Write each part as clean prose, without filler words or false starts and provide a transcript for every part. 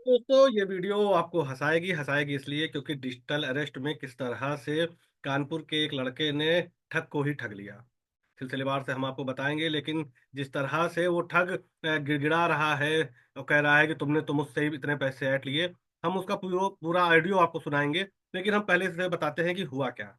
दोस्तों ये वीडियो आपको हँसाएगी, हँसाएगी इसलिए क्योंकि डिजिटल अरेस्ट में किस तरह से कानपुर के एक लड़के ने ठग को ही ठग लिया। सिलसिलेवार से हम आपको बताएँगे, लेकिन जिस तरह से वो ठग गिड़गिड़ा रहा है और कह रहा है कि तुमने तो मुझसे ही इतने पैसे ऐंठ लिए, हम उसका पूरा ऑडियो आपको सुनाएँगे। लेकिन हम पहले से बताते हैं कि हुआ क्या।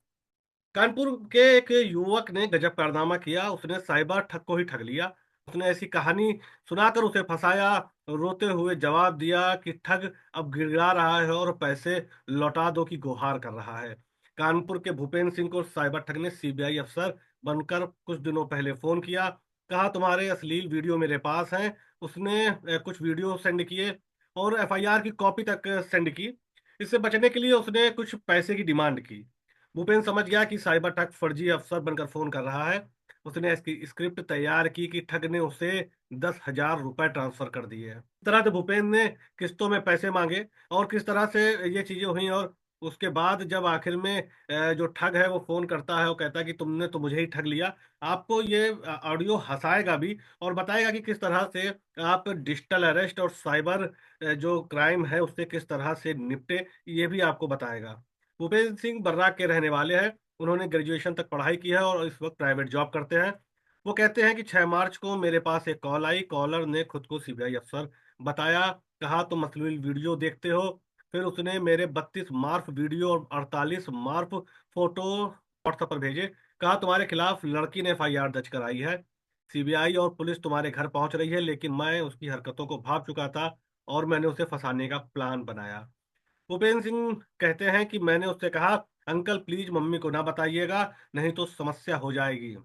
कानपुर के एक युवक ने गजब कारनामा किया। उसने साइबर ठग को ही ठग लिया। उसने ऐसी कहानी सुनाकर उसे फंसाया, रोते हुए जवाब दिया कि ठग अब गिड़गिड़ा रहा है और पैसे लौटा दो की गुहार कर रहा है। कानपुर के भूपेंद्र सिंह को साइबर ठग ने सीबीआई अफसर बनकर कुछ दिनों पहले फोन किया। कहा तुम्हारे अश्लील वीडियो मेरे पास हैं। उसने कुछ वीडियो सेंड किए और एफआईआर की कॉपी तक सेंड की। इससे बचने के लिए उसने कुछ पैसे की डिमांड की। भूपेन समझ गया कि साइबर ठग फर्जी अफसर बनकर फोन कर रहा है। उसने इसकी स्क्रिप्ट तैयार की कि ठग ने उसे 10,000 रुपए ट्रांसफर कर दिए। इस तरह से भूपेन ने किस्तों में पैसे मांगे और किस तरह से ये चीजें हुई। और उसके बाद जब आखिर में जो ठग है वो फोन करता है, वो कहता है कि तुमने तो मुझे ही ठग लिया। आपको ये ऑडियो हंसाएगा भी और बताएगा कि किस तरह से आप डिजिटल अरेस्ट और साइबर जो क्राइम है उससे किस तरह से निपटे, ये भी आपको बताएगा। भूपेंद्र सिंह बर्रा के रहने वाले हैं। उन्होंने ग्रेजुएशन तक पढ़ाई की है और इस वक्त प्राइवेट जॉब करते हैं। वो कहते हैं कि 6 मार्च को मेरे पास एक कॉल आई। कॉलर ने खुद को सीबीआई अफसर बताया। कहा तुम अश्लील वीडियो देखते हो। फिर उसने मेरे 32 मार्फ वीडियो और 48 मार्फ फोटो व्हाट्सएप पर भेजे। कहा तुम्हारे खिलाफ लड़की ने एफआईआर दर्ज कराई है। सीबीआई और पुलिस तुम्हारे घर पहुंच रही है, लेकिन मैं उसकी हरकतों को भांप चुका था और मैंने उसे फंसाने का प्लान बनाया। भूपेंद्र सिंह कहते हैं कि मैंने उससे कहा अंकल प्लीज मम्मी को ना बताइएगा, नहीं तो समस्या हो जाएगी।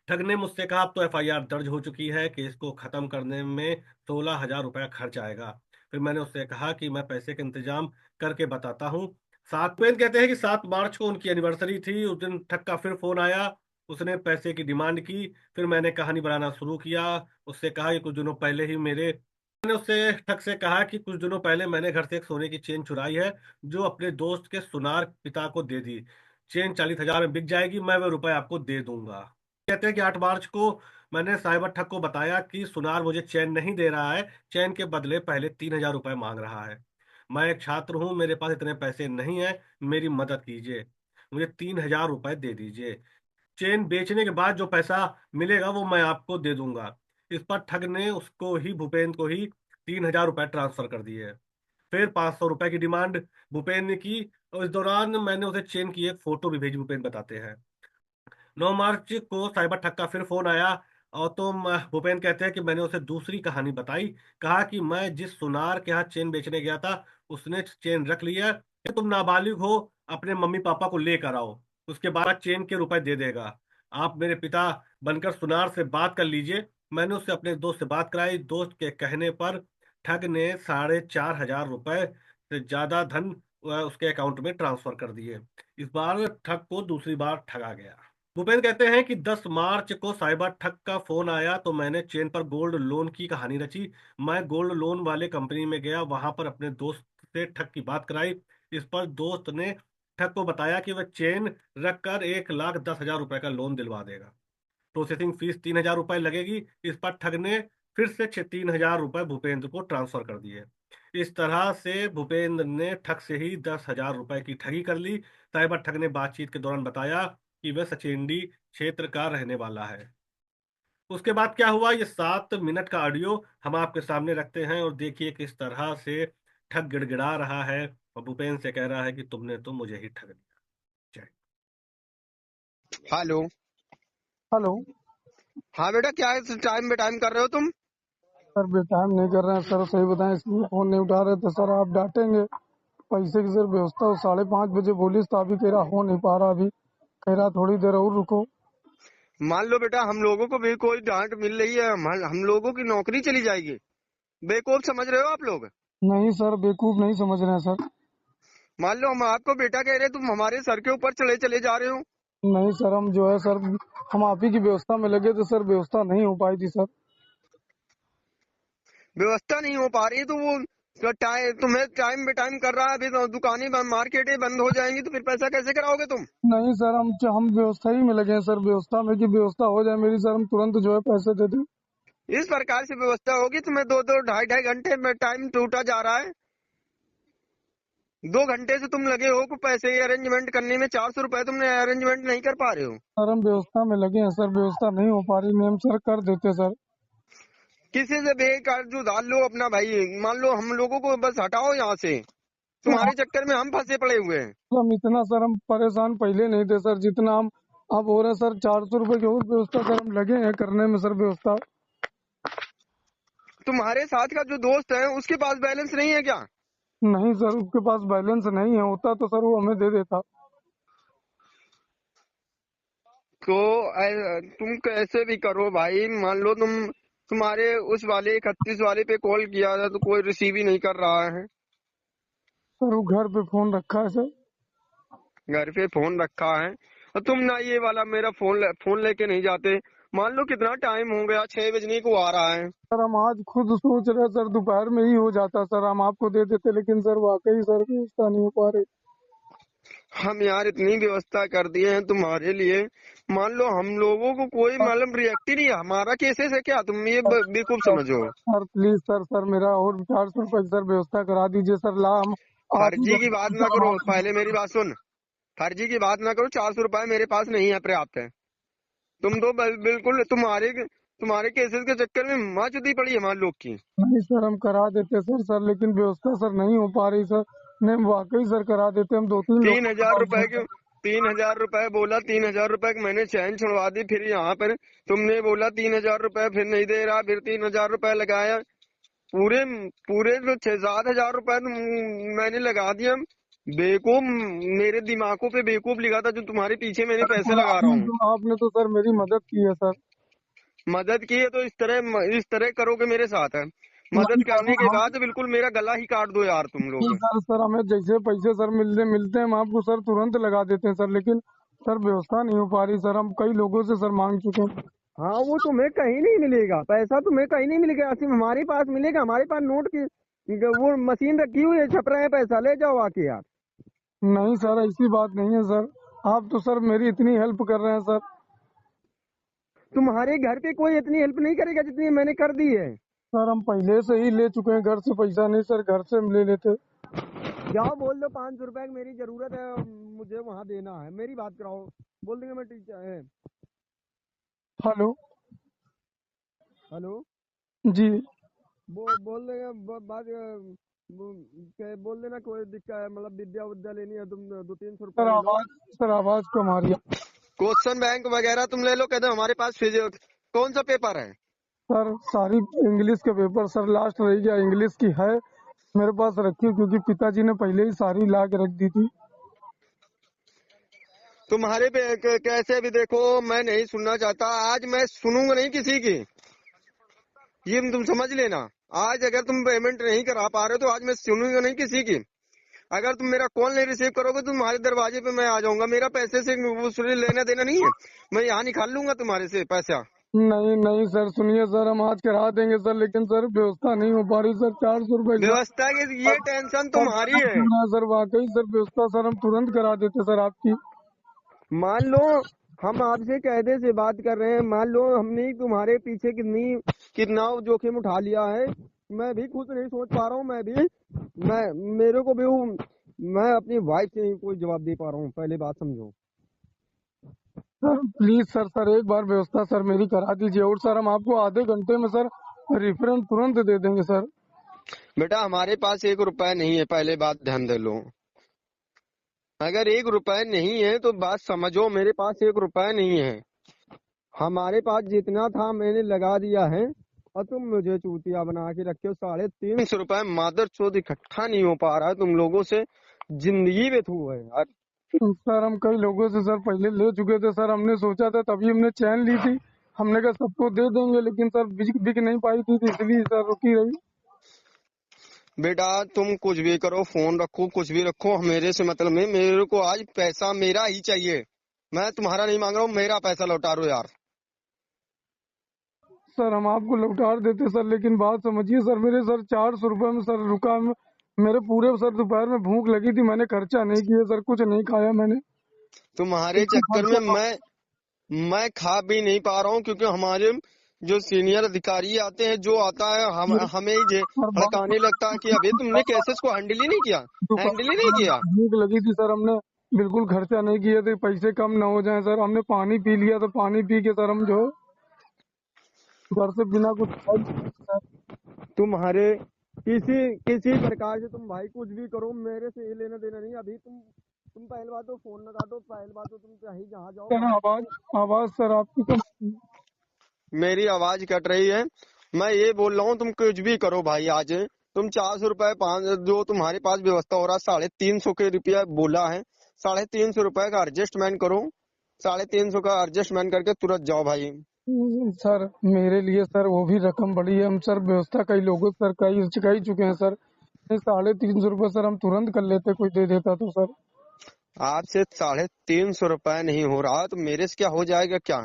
ठग ने मुझसे कहा अब तो एफआईआर दर्ज हो चुकी है, केस को खत्म करने में 16,000 रुपया खर्च आएगा। फिर मैंने उससे कहा कि मैं पैसे का इंतजाम करके बताता हूँ। भूपेंद्र कहते हैं कि 7 मार्च को उनकी एनिवर्सरी थी। उस दिन ठग का फिर फोन आया। उसने पैसे की डिमांड की। फिर मैंने कहानी बनाना शुरू किया। उससे कहा कि कुछ दिनों पहले ही मेरे मैंने उससे ठग से कहा कि कुछ दिनों पहले मैंने घर से एक सोने की चेन चुराई है, जो अपने दोस्त के सुनार पिता को दे दी। चेन 40,000 में बिक जाएगी, मैं वो रुपए आपको दे दूंगा। कहते हैं कि 8 मार्च को मैंने साइबर ठग को बताया कि सुनार मुझे चैन नहीं दे रहा है, चैन के बदले पहले 3,000 रुपए मांग रहा है। मैं एक छात्र हूँ, मेरे पास इतने पैसे नहीं है, मेरी मदद कीजिए, मुझे 3,000 रुपए दे दीजिए। चेन बेचने के बाद जो पैसा मिलेगा वो मैं आपको दे दूंगा। इस पर ठग ने उसको ही भूपेंद्र को ही 3,000 रुपए ट्रांसफर कर दिए। फिर 500 रुपए की डिमांड भूपेंद्र ने की और इस दौरान मैंने उसे चेन की एक फोटो भी भेजी। भूपेंद्र बताते हैं 9 मार्च को साइबर ठग का फिर फोन आया और तो भूपेंद्र कहते हैं कि मैंने उसे दूसरी कहानी बताई। कहा कि मैं जिस सुनार के यहाँ चेन बेचने गया था उसने चेन रख लिया, तुम नाबालिग हो, अपने मम्मी पापा को लेकर आओ, उसके बाद चेन के रुपए दे देगा। आप मेरे पिता बनकर सुनार से बात कर लीजिए। मैंने उससे अपने दोस्त से बात कराई। दोस्त के कहने पर ठग ने 4,500 रुपए से ज्यादा धन उसके अकाउंट में ट्रांसफर कर दिए। इस बार ठग को दूसरी बार ठगा गया। भूपेंद्र कहते हैं कि 10 मार्च को साइबर ठग का फोन आया तो मैंने चेन पर गोल्ड लोन की कहानी रची। मैं गोल्ड लोन वाले कंपनी में गया, वहां पर अपने दोस्त से ठग की बात कराई। इस पर दोस्त ने ठग को बताया कि वह चेन रखकर 1,10,000 रुपए का लोन दिलवा देगा। प्रोसेसिंग फीस 3,000 रुपए लगेगी। इस पर ठग ने फिर से 3,000 रुपए भूपेंद्र को ट्रांसफर कर दिए। इस तरह से भूपेंद्र ने ठग से ही 10,000 रुपए की ठगी कर ली। साइबर ठग ने बातचीत के दौरान बताया कि वह सचेंडी क्षेत्र का रहने वाला है। उसके बाद क्या हुआ, ये 7 मिनट का ऑडियो हम आपके सामने रखते हैं और देखिए किस तरह से ठग गिड़गिड़ा रहा है और भूपेंद्र से कह रहा है कि तुमने तो मुझे ही ठग लिया। जय। हेलो। हेलो। हाँ बेटा, क्या है टाइम बे टाइम कर रहे हो तुम? सर बेटाइम नहीं कर रहे हैं सर, सही बताएं, इसलिए फोन नहीं उठा रहे थे सर। आप डांटेंगे। पैसे की सर व्यवस्था 5:30 बजे बोली तो अभी कह रहा हो नहीं पा रहा, अभी कह रहा थोड़ी देर और रुको। मान लो बेटा, हम लोगों को भी कोई डांट मिल रही है, हम लोगों की नौकरी चली जाएगी। बेवकूफ समझ रहे हो आप लोग? नहीं सर, बेवकूफ नहीं समझ रहे हैं सर। मान लो हम आपको बेटा कह रहे हैं, तुम हमारे सर के ऊपर चले चले जा रहे हो। नहीं सर, हम जो है सर, हम आप ही की व्यवस्था में लगे तो सर व्यवस्था नहीं हो पाई थी सर। व्यवस्था नहीं हो पा रही तो वो तुम्हें टाइम बे टाइम कर रहा है। अभी तो दुकानें बंद, मार्केटें बंद हो जाएंगी तो फिर पैसा कैसे कराओगे तुम? नहीं सर, हम व्यवस्था ही में लगे हैं सर, व्यवस्था में की व्यवस्था हो जाए मेरी सर, हम तुरंत जो है पैसे दे दें। इस प्रकार से व्यवस्था होगी। तुम्हें 2-2 ढाई-ढाई घंटे में टाइम टूटा जा रहा है। 2 घंटे से तुम लगे हो कि पैसे अरेंजमेंट करने में, 400 रुपए तुमने अरेंजमेंट नहीं कर पा रहे हो। सर हम व्यवस्था में लगे हैं सर, व्यवस्था नहीं हो पा रही मैम, सर कर देते सर। किसी से बेकायदे डाल लो अपना भाई, मान लो हम लोगों को बस हटाओ यहाँ से। तुम्हारे चक्कर में हम फंसे पड़े हुए हैं। हम इतना सर हम परेशान पहले नहीं थे सर जितना हम अब हो रहे हैं सर। 400 रुपए की और व्यवस्था सर हम लगे हैं करने में सर व्यवस्था। तुम्हारे साथ का जो दोस्त है उसके पास बैलेंस नहीं है क्या? नहीं सर उसके पास बैलेंस नहीं है, होता तो सर वो हमें दे देता। तो तुम कैसे भी करो भाई, मान लो तुम्हारे उस वाले 31 वाले पे कॉल किया था तो कोई रिसीव ही नहीं कर रहा है। सर वो घर पे फोन रखा है सर। घर पे फोन रखा है और तुम ना ये वाला मेरा फोन लेके नहीं जाते। मान लो कितना टाइम हो गया, 6 बजने को आ रहा है। सर हम आज खुद सोच रहे सर दोपहर में ही हो जाता सर, हम आपको दे देते, लेकिन सर वाकई सर व्यवस्था नहीं हो पा रही। हम यार इतनी व्यवस्था कर दिए हैं तुम्हारे लिए, मान लो हम लोगों को कोई मतलब रिएक्ट ही नहीं है। हमारा केसेस है क्या, तुम ये बेवकूफ समझो। सर प्लीज सर, सर मेरा और 400 रुपए की सर व्यवस्था करा दीजिए सर। ला हम आप ही फर्जी की बात ना करो, पहले मेरी बात सुन। फर्जी की बात ना करो, 400 रुपए मेरे पास नहीं है, पर्याप्त है। तुम तो बिल्कुल तुम्हारे केसेस के चक्कर में माँ चुदी पड़ी है हमारे लोग की। नहीं सर हम करा देते सर, सर लेकिन व्यवस्था सर नहीं हो पा रही सर। नहीं वाकई सर करा देते हम 2-3 लोग। 3,000 रुपए के 3,000 रुपए बोला, 3,000 रुपए की मैंने चैन छुड़वा दी। फिर यहाँ पर तुमने बोला 3,000 रुपए, फिर नहीं दे रहा, फिर 3,000 रुपए लगाया। पूरे पूरे जो 6-7 हजार रुपए मैंने लगा दिया। बेवकूफ, मेरे दिमागों पे बेवकूफ लिखा था जो तुम्हारे पीछे मैंने पैसे लगा रहा हूँ। आपने तो सर मेरी मदद की है सर। मदद की है तो इस तरह करोगे मेरे साथ है? मदद नहीं करने के सर बाद बिल्कुल मेरा गला ही काट दो यार तुम लोग। सर सर हमें जैसे पैसे सर मिलते मिलते हैं हम आपको सर तुरंत लगा देते हैं सर, लेकिन सर व्यवस्था नहीं हो पा रही सर। हम कई लोगों से सर मांग चुके हैं। हाँ, वो तुम्हें कहीं नहीं मिलेगा, पैसा तुम्हें कहीं नहीं मिलेगा, सिर्फ हमारे पास मिलेगा। हमारे पास नोट की वो मशीन रखी हुई है, छप रहा है पैसा, ले जाओ आके यार। नहीं सर ऐसी बात नहीं है सर, आप तो सर मेरी इतनी हेल्प कर रहे हैं सर। तुम्हारे घर पे कोई इतनी हेल्प नहीं करेगा जितनी मैंने कर दी है। सर हम पहले से ही ले चुके हैं, घर से पैसा नहीं सर, घर से हम ले लेते। जाओ बोल दो 500 रुपए की मेरी जरूरत है, मुझे वहाँ देना है, मेरी बात कराओ। बोल देंगे मैं टीचर है। हेलो हेलो, जी। बोल देंगे बात बोल देना कोई दिक्कत है, मतलब विद्या उद्या लेनी है, तुम 200-300 रुपए सर ले लो। आवाज कम आ रही है। क्वेश्चन बैंक वगैरह तुम ले लो, कहते हमारे पास कौन सा पेपर है? सर सारी इंग्लिश के पेपर सर लास्ट रह गया, इंग्लिश की है मेरे पास रखी, क्योंकि पिताजी ने पहले ही सारी ला के रख दी थी। तुम्हारे पे कैसे भी देखो, मैं नहीं सुनना चाहता, आज मैं सुनूंगा नहीं किसी की, ये तुम समझ लेना। आज अगर तुम पेमेंट नहीं करा पा रहे हो तो आज मैं सुनूंगा नहीं किसी की। अगर तुम मेरा कॉल नहीं रिसीव करोगे तो तुम्हारे दरवाजे पे मैं आ जाऊंगा। मेरा पैसे से लेना देना नहीं है, मैं यहाँ निकाल लूंगा तुम्हारे से पैसा। नहीं नहीं सर सुनिए सर, हम आज करा देंगे सर, लेकिन सर व्यवस्था नहीं हो पा रही सर। 400 रुपए व्यवस्था की ये टेंशन तुम्हारी है। सर वाकई सर व्यवस्था सर हम तुरंत करा देते सर आपकी। मान लो हम आपसे कायदे से बात कर रहे हैं, मान लो हमने तुम्हारे पीछे कितना जोखिम उठा लिया है। मैं भी खुद नहीं सोच पा रहा हूँ, मैं मेरे को भी मैं अपनी वाइफ से नहीं कोई जवाब दे पा रहा हूँ, पहले बात समझो। सर प्लीज सर, सर एक बार व्यवस्था सर मेरी करा दीजिए, और सर हम आपको आधे घंटे में सर रिफंड तुरंत दे देंगे सर। बेटा हमारे पास 1 रुपया नहीं है, पहले बात ध्यान दे लो। अगर 1 रुपया नहीं है तो बात समझो, मेरे पास 1 रुपया नहीं है। हमारे पास जितना था मैंने लगा दिया है, और तुम मुझे चूतिया बना के रखे हो। 350 रुपए मादर चौथ इकट्ठा नहीं हो पा रहा है तुम लोगों से, जिंदगी बेथू है यार। सर हम कई लोगों से सर पहले ले चुके थे सर, हमने सोचा था तभी हमने चैन ली थी, हमने कहा सबको दे देंगे, लेकिन सर बिक नहीं पाई थी तो इसलिए सर रुकी रही। बेटा तुम कुछ भी करो, फोन रखो, कुछ भी रखो, मेरे से मतलब नहीं। मेरे को आज पैसा मेरा ही चाहिए, मैं तुम्हारा नहीं मांग रहा हूँ, मेरा पैसा लौटा दो यार। सर हम आपको लौटा देते सर, लेकिन बात समझिए सर, मेरे सर 400 रुपए में सर रुका मेरे पूरे सर दोपहर में भूख लगी थी, मैंने खर्चा नहीं किया सर, कुछ नहीं खाया मैंने। तुम्हारे चक्कर में मैं खा भी नहीं पा रहा हूँ, क्योंकि हमारे जो सीनियर अधिकारी आते हैं, जो आता है हमें ही सर बात हड़काने लगता है कि अभी तुमने केसेस को हैंडल ही नहीं किया, हैंडल ही नहीं दुकान किया। भूख लगी थी सर, हमने बिल्कुल खर्चा नहीं किए थे, पैसे कम ना हो जाए सर, हमने पानी पी लिया तो पानी पी के सर हम जो है घर से बिना कुछ खाए निकले सर। तुम्हारे किसी किसी प्रकार से तुम भाई कुछ भी करो, मेरे से ये लेना देना नहीं। अभी तुम पहले बात तो फोन लगा दो, पहले बात तो तुम कहीं जहाँ जाओ सर वहाँ आवाज आवाज सर आपकी कम। मेरी आवाज कट रही है। मैं ये बोल रहा हूँ तुम कुछ भी करो भाई, आज तुम 400 रुपए 5 जो तुम्हारे पास व्यवस्था हो रहा है, 350 के रुपया बोला है, 350 रुपए का एडजस्टमेंट करो, 350 का एडजस्टमेंट करके तुरंत जाओ भाई। सर मेरे लिए सर वो भी रकम बड़ी है, हम सर व्यवस्था कई लोगों से सर कई चुके हैं सर। 350 सर हम तुरंत कर लेते, कोई दे देता तो सर। आपसे 350 रुपए नहीं हो रहा तो मेरे से क्या हो जाएगा क्या?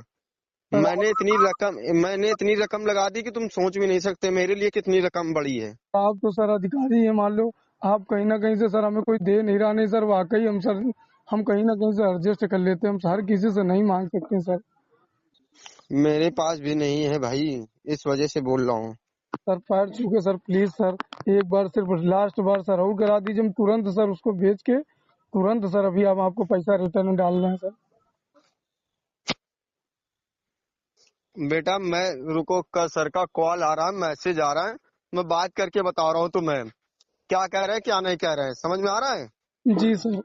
सर मैंने इतनी रकम लगा दी कि तुम सोच भी नहीं सकते मेरे लिए कितनी रकम बड़ी है। आप तो सर अधिकारी हैं, मान लो आप कहीं ना कहीं से सर हमें कोई दे नहीं रहा, नहीं सर वाकई हम सर हम कहीं ना कहीं से एडजस्ट कर लेते हैं, हम हर किसी से नहीं मांग सकते सर। मेरे पास भी नहीं है भाई, इस वजह से बोल रहा हूँ। सर पैर छू के सर प्लीज सर, एक बार सिर्फ लास्ट बार सर और करा दीजिए, हम तुरंत सर उसको बेच के तुरंत सर अभी हम आपको पैसा रिटर्न डाल रहे हैं सर। बेटा मैं रुको, सर का कॉल आ रहा है, मैसेज आ रहा है, मैं बात करके बता रहा हूँ तुम्हें क्या कह रहे हैं क्या नहीं कह रहे हैं, समझ में आ रहा है? जी सर।